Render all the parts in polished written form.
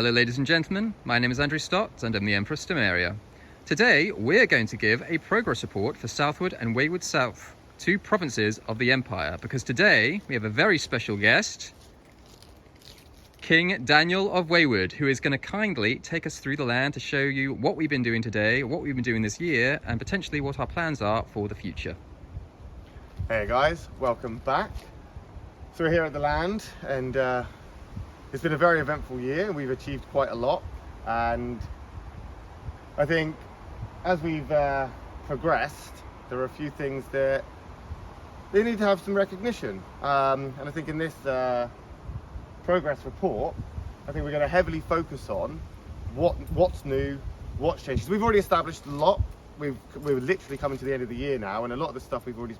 Hello ladies and gentlemen, my name is Andrew Stott and I'm the Emperor of Stomaria. Today we're going to give a progress report for Southwood and Waywood South, two provinces of the Empire, because today we have a very special guest, King Daniel of Waywood, who is going to kindly take us through the land to show you what we've been doing today, what we've been doing this year, and potentially what our plans are for the future. Hey guys, welcome back. So we're here at the land, and it's been a very eventful year. We've achieved quite a lot, and I think as we've progressed, there are a few things that they need to have some recognition. And I think in this progress report, I think we're going to heavily focus on what's new, what's changed. We've already established a lot. We're literally coming to the end of the year now, and a lot of the stuff we've already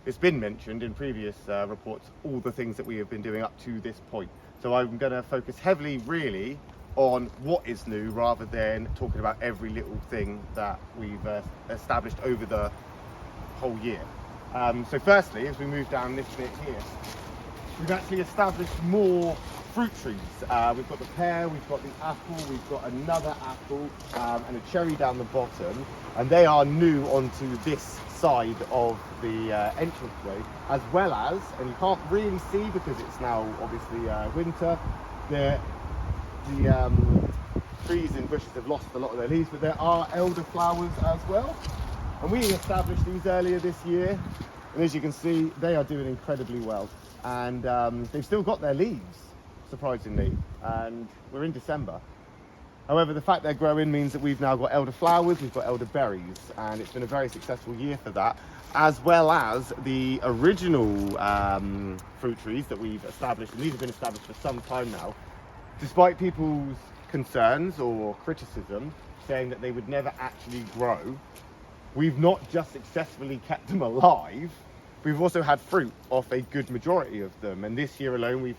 it's been mentioned in previous reports, all the things that we have been doing up to this point. So I'm going to focus heavily really on what is new rather than talking about every little thing that we've established over the whole year. So firstly, as we move down this bit here, we've actually established more fruit trees. We've got the pear, we've got the apple, we've got another apple and a cherry down the bottom, and they are new onto this side of the entranceway, as well as, and you can't really see because it's now obviously winter, the trees and bushes have lost a lot of their leaves, but there are elderflowers as well, and we established these earlier this year, and as you can see they are doing incredibly well, and they've still got their leaves, surprisingly, and we're in December. However, the fact they're growing means that we've now got elderflowers, we've got elderberries, and it's been a very successful year for that, as well as the original fruit trees that we've established, and these have been established for some time now, despite people's concerns or criticism saying that they would never actually grow. We've not just successfully kept them alive, we've also had fruit off a good majority of them, and this year alone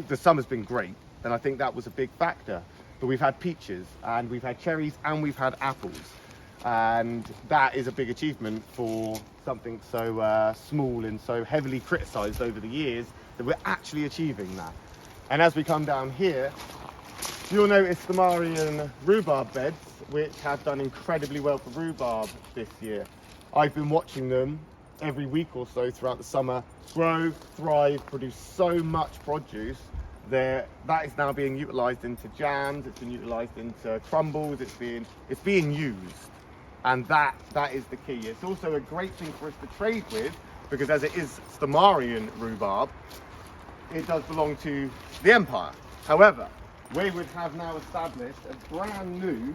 the summer's been great, and I think that was a big factor. But we've had peaches, and we've had cherries, and we've had apples, and that is a big achievement for something so small and so heavily criticised over the years, that we're actually achieving that. And as we come down here, you'll notice Stomarian rhubarb beds, which have done incredibly well for rhubarb this year. I've been watching them every week or so throughout the summer grow, thrive, produce so much produce that is now being utilised into jams, it's been utilised into crumbles, it's being used, and that is the key. It's also a great thing for us to trade with, because as it is Stomarian rhubarb, it does belong to the Empire. However, Waywood have now established a brand new,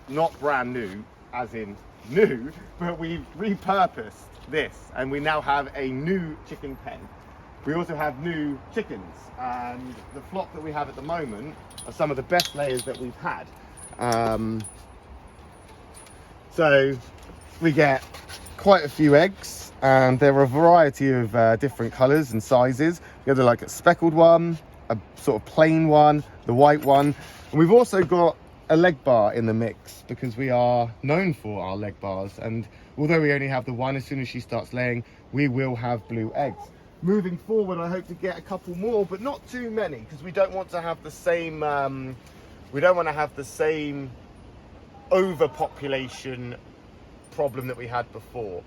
not brand new as in new, but we've repurposed this, and we now have a new chicken pen. We also have new chickens, and the flock that we have at the moment are some of the best layers that we've had. So we get quite a few eggs, and there are a variety of different colours and sizes. We have like a speckled one, a sort of plain one, the white one, and we've also got a leg bar in the mix, because we are known for our leg bars, and although we only have the one, as soon as she starts laying we will have blue eggs. Moving forward, I hope to get a couple more, but not too many, because we don't want to have the same overpopulation problem that we had before.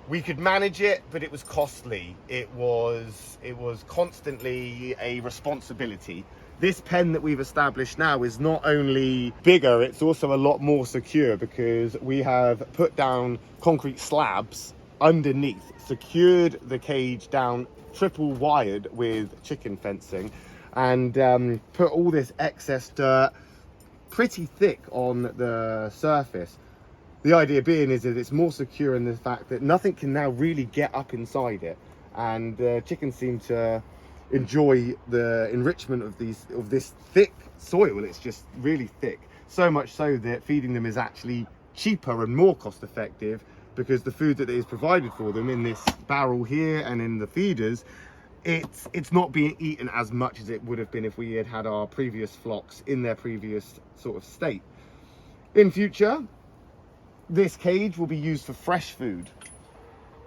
We could manage it, but it was costly. It was constantly a responsibility. This pen that we've established now is not only bigger, it's also a lot more secure, because we have put down concrete slabs underneath, secured the cage down, triple wired with chicken fencing, and put all this excess dirt pretty thick on the surface. The idea being is that it's more secure in the fact that nothing can now really get up inside it, and chickens seem to enjoy the enrichment of this thick soil. It's just really thick, so much so that feeding them is actually cheaper and more cost effective, because the food that is provided for them in this barrel here and in the feeders, it's not being eaten as much as it would have been if we had our previous flocks in their previous sort of state. In future, this cage will be used for fresh food,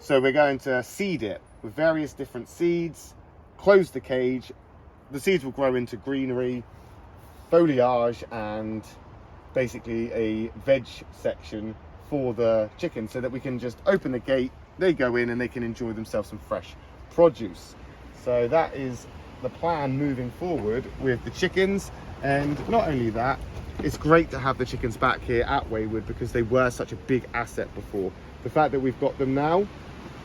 so we're going to seed it with various different seeds, close the cage, the seeds will grow into greenery, foliage, and basically a veg section for the chickens, so that we can just open the gate, they go in and they can enjoy themselves some fresh produce. So that is the plan moving forward with the chickens. And not only that, it's great to have the chickens back here at Waywood, because they were such a big asset before. The fact that we've got them now,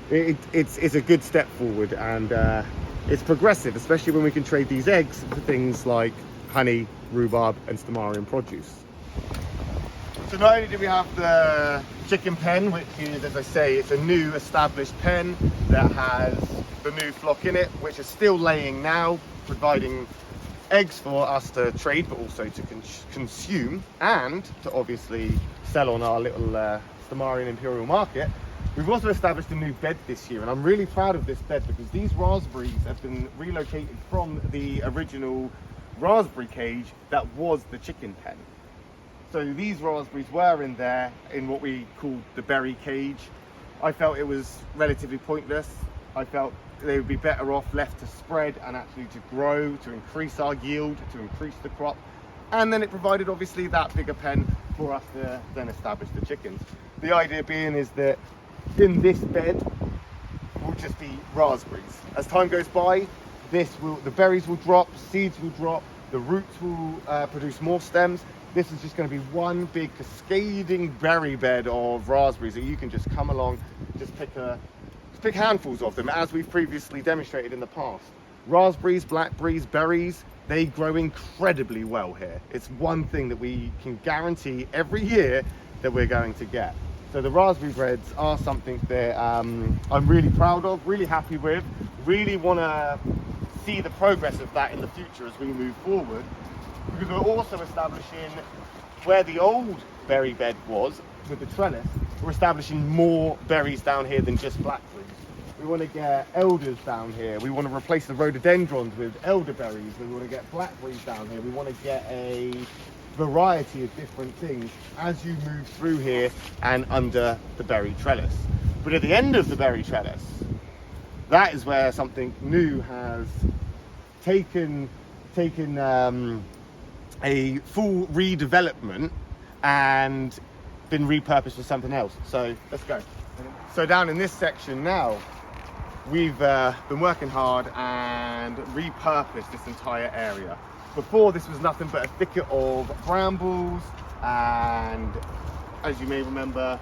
it's a good step forward, and it's progressive, especially when we can trade these eggs for things like honey, rhubarb and Stomarian produce. So not only do we have the chicken pen, which is, as I say, it's a new established pen that has the new flock in it, which is still laying now, providing eggs for us to trade, but also to consume and to obviously sell on our little Stomarian imperial market. We've also established a new bed this year, and I'm really proud of this bed because these raspberries have been relocated from the original raspberry cage that was the chicken pen. So these raspberries were in there in what we called the berry cage. I felt it was relatively pointless. I felt they would be better off left to spread and actually to grow, to increase our yield, to increase the crop. And then it provided obviously that bigger pen for us to then establish the chickens. The idea being is that in this bed will just be raspberries. As time goes by, the berries will drop, seeds will drop, the roots will produce more stems. This is just going to be one big cascading berry bed of raspberries that you can just come along, just pick handfuls of them, as we've previously demonstrated in the past. Raspberries, blackberries, berries, they grow incredibly well here. It's one thing that we can guarantee every year that we're going to get. So the raspberry beds are something that I'm really proud of, really happy with, really want to see the progress of that in the future as we move forward, because we're also establishing where the old berry bed was with the trellis. We're establishing more berries down here than just blackberries. We want to get elders down here. We want to replace the rhododendrons with elderberries. We want to get blackberries down here. We want to get a variety of different things as you move through here and under the berry trellis. But at the end of the berry trellis, that is where something new has taken a full redevelopment and been repurposed for something else. So let's go. So down in this section now, we've been working hard and repurposed this entire area. Before, this was nothing but a thicket of brambles and, as you may remember,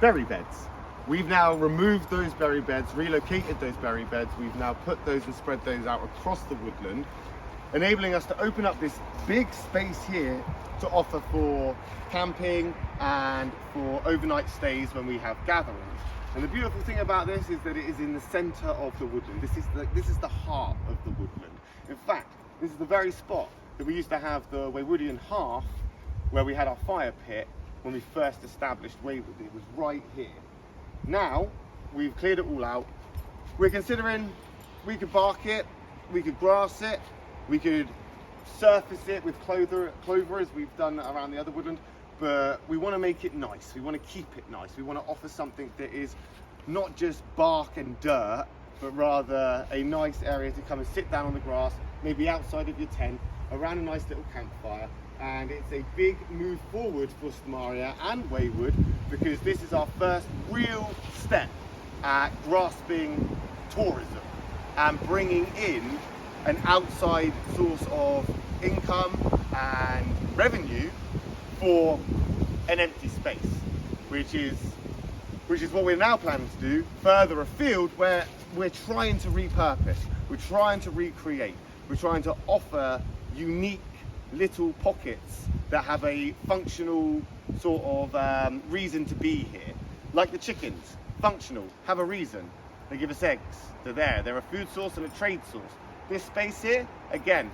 berry beds. We've now removed those berry beds, relocated those berry beds. We've now put those and spread those out across the woodland, enabling us to open up this big space here to offer for camping and for overnight stays when we have gatherings. And the beautiful thing about this is that it is in the center of the woodland. This is the heart of the woodland. In fact, this is the very spot that we used to have the Waywoodian hearth, where we had our fire pit when we first established Waywood. It was right here. Now we've cleared it all out. We're considering we could bark it, we could grass it, we could surface it with clover as we've done around the other woodland, but we want to make it nice. We want to keep it nice. We want to offer something that is not just bark and dirt, but rather a nice area to come and sit down on the grass, maybe outside of your tent, around a nice little campfire. And it's a big move forward for Stomaria and Waywood, because this is our first real step at grasping tourism and bringing in an outside source of income and revenue for an empty space, which is what we're now planning to do further afield, where we're trying to repurpose, we're trying to recreate, we're trying to offer unique little pockets that have a functional sort of reason to be here. Like the chickens, functional, have a reason. They give us eggs, they're a food source and a trade source. This space here, again,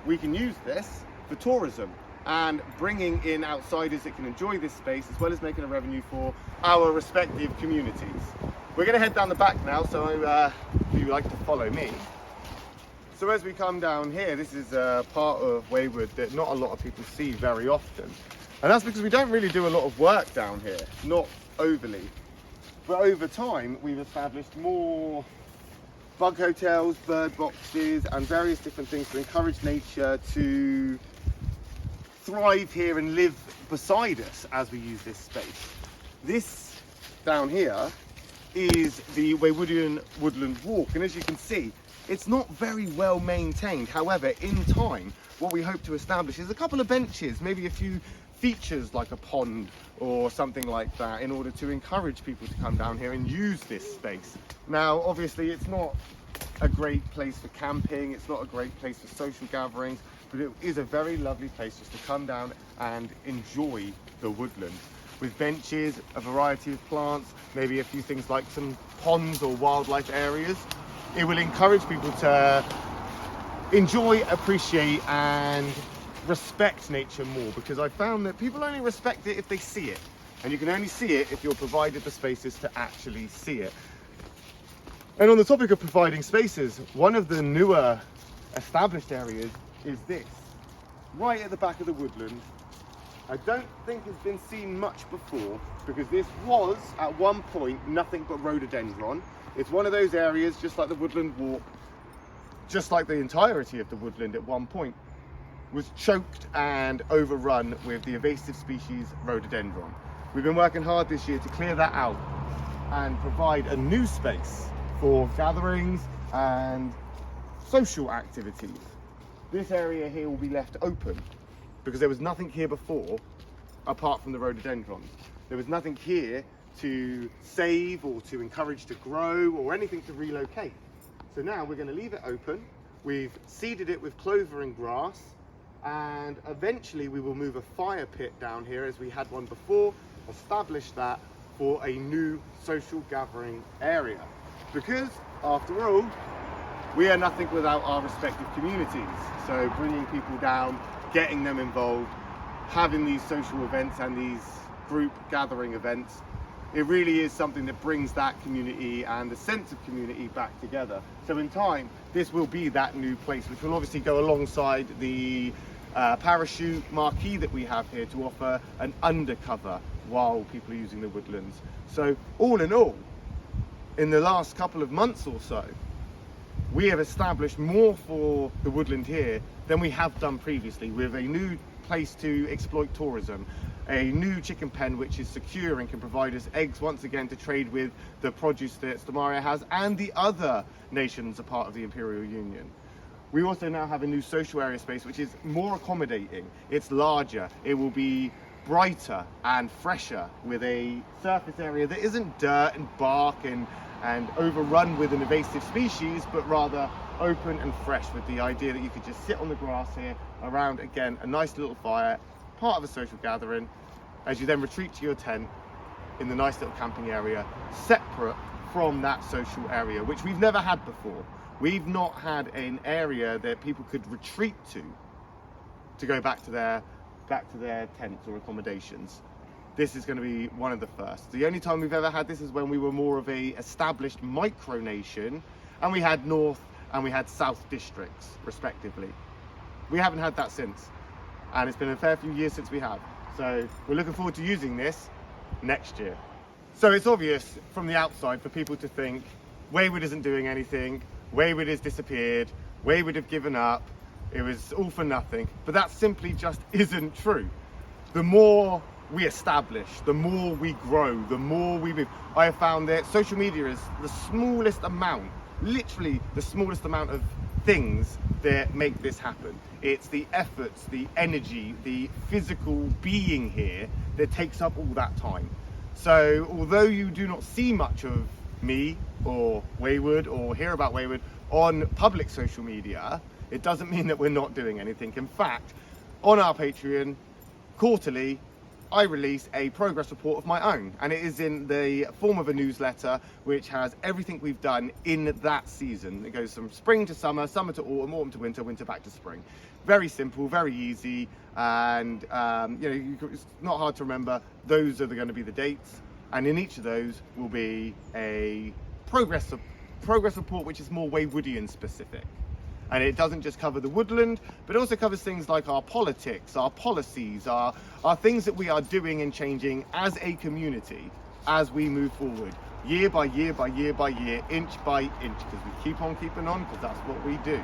we can use this for tourism and bringing in outsiders that can enjoy this space, as well as making a revenue for our respective communities. We're going to head down the back now, so if you like to follow me. So as we come down here, this is a part of Waywood that not a lot of people see very often. And that's because we don't really do a lot of work down here, not overly. But over time, we've established more bug hotels, bird boxes, and various different things to encourage nature to thrive here and live beside us as we use this space. This down here is the Waywoodian Woodland Walk, and as you can see, it's not very well maintained. However, in time, what we hope to establish is a couple of benches, maybe a few features like a pond or something like that, in order to encourage people to come down here and use this space. Now, obviously, it's not a great place for camping, it's not a great place for social gatherings, but it is a very lovely place just to come down and enjoy the woodland. With benches, a variety of plants, maybe a few things like some ponds or wildlife areas. It will encourage people to enjoy, appreciate, and respect nature more, because I found that people only respect it if they see it, and you can only see it if you're provided the spaces to actually see it. And on the topic of providing spaces, one of the newer established areas is this, right at the back of the woodland. I don't think it's been seen much before, because this was at one point nothing but rhododendron. It's one of those areas, just like the Woodland Walk, just like the entirety of the woodland at one point, was choked and overrun with the invasive species rhododendron. We've been working hard this year to clear that out and provide a new space for gatherings and social activities. This area here will be left open because there was nothing here before apart from the rhododendrons. There was nothing here to save or to encourage to grow or anything to relocate. So now we're going to leave it open. We've seeded it with clover and grass, and eventually we will move a fire pit down here as we had one before, establish that for a new social gathering area. Because after all, we are nothing without our respective communities. So bringing people down, getting them involved, having these social events and these group gathering events, it really is something that brings that community and the sense of community back together. So in time, this will be that new place, which will obviously go alongside the parachute marquee that we have here to offer an undercover while people are using the woodlands. So all in all, in the last couple of months or so, we have established more for the woodland here than we have done previously, with a new place to exploit tourism, a new chicken pen which is secure and can provide us eggs once again to trade with the produce that Stomaria has and the other nations a part of the Imperial Union. We also now have a new social area space which is more accommodating, it's larger, it will be brighter and fresher, with a surface area that isn't dirt and bark and overrun with an invasive species, but rather open and fresh, with the idea that you could just sit on the grass here around, again, a nice little fire, part of a social gathering, as you then retreat to your tent in the nice little camping area, separate from that social area, which we've never had before. We've not had an area that people could retreat to go back to their tents or accommodations. This is going to be one of the first. The only time we've ever had this is when we were more of a established micronation, and we had North and we had South districts, respectively. We haven't had that since, and it's been a fair few years since we have. So we're looking forward to using this next year. So it's obvious from the outside for people to think Waywood isn't doing anything, Waywood has disappeared, Waywood have given up, it was all for nothing, but that simply just isn't true. The more we establish, the more we grow, the more we move. I have found that social media is the smallest amount, literally the smallest amount of things that make this happen. It's the efforts, the energy, the physical being here that takes up all that time. So although you do not see much of me or Waywood or hear about Waywood on public social media, it doesn't mean that we're not doing anything. In fact, on our Patreon, quarterly, I release a progress report of my own, and it is in the form of a newsletter which has everything we've done in that season. It goes from spring to summer, summer to autumn, autumn to winter, winter back to spring. Very simple, very easy, and it's not hard to remember. Those are going to be the dates, and in each of those will be a progress report which is more Waywoodian specific. And it doesn't just cover the woodland, but it also covers things like our politics, our policies, our things that we are doing and changing as a community as we move forward. year by year by year by year, inch by inch, because we keep on keeping on, because that's what we do.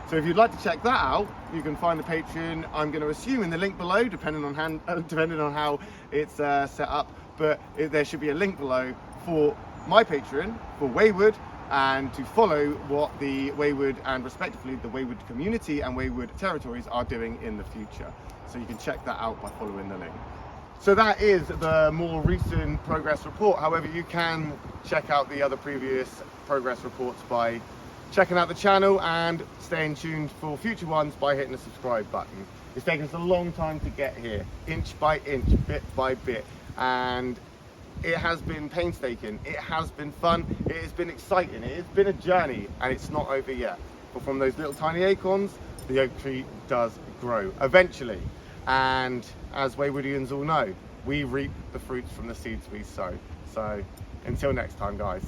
So if you'd like to check that out, you can find the Patreon, I'm going to assume, in the link below, depending on how it's set up. But there should be a link below for my Patreon, for Waywood, and to follow what the Waywood and respectively the Waywood community and Waywood territories are doing in the future. So you can check that out by following the link. So that is the more recent progress report. However, you can check out the other previous progress reports by checking out the channel and staying tuned for future ones by hitting the subscribe button. It's taken us a long time to get here, inch by inch, bit by bit, and it has been painstaking, it has been fun, it has been exciting, it has been a journey, and it's not over yet. But from those little tiny acorns, the oak tree does grow eventually. And as Waywoodians all know, we reap the fruits from the seeds we sow. So until next time, guys.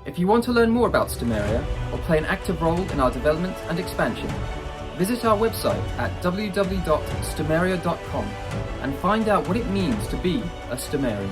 If you want to learn more about Stomaria or play an active role in our development and expansion, visit our website at www.stomaria.com and find out what it means to be a Stomarian.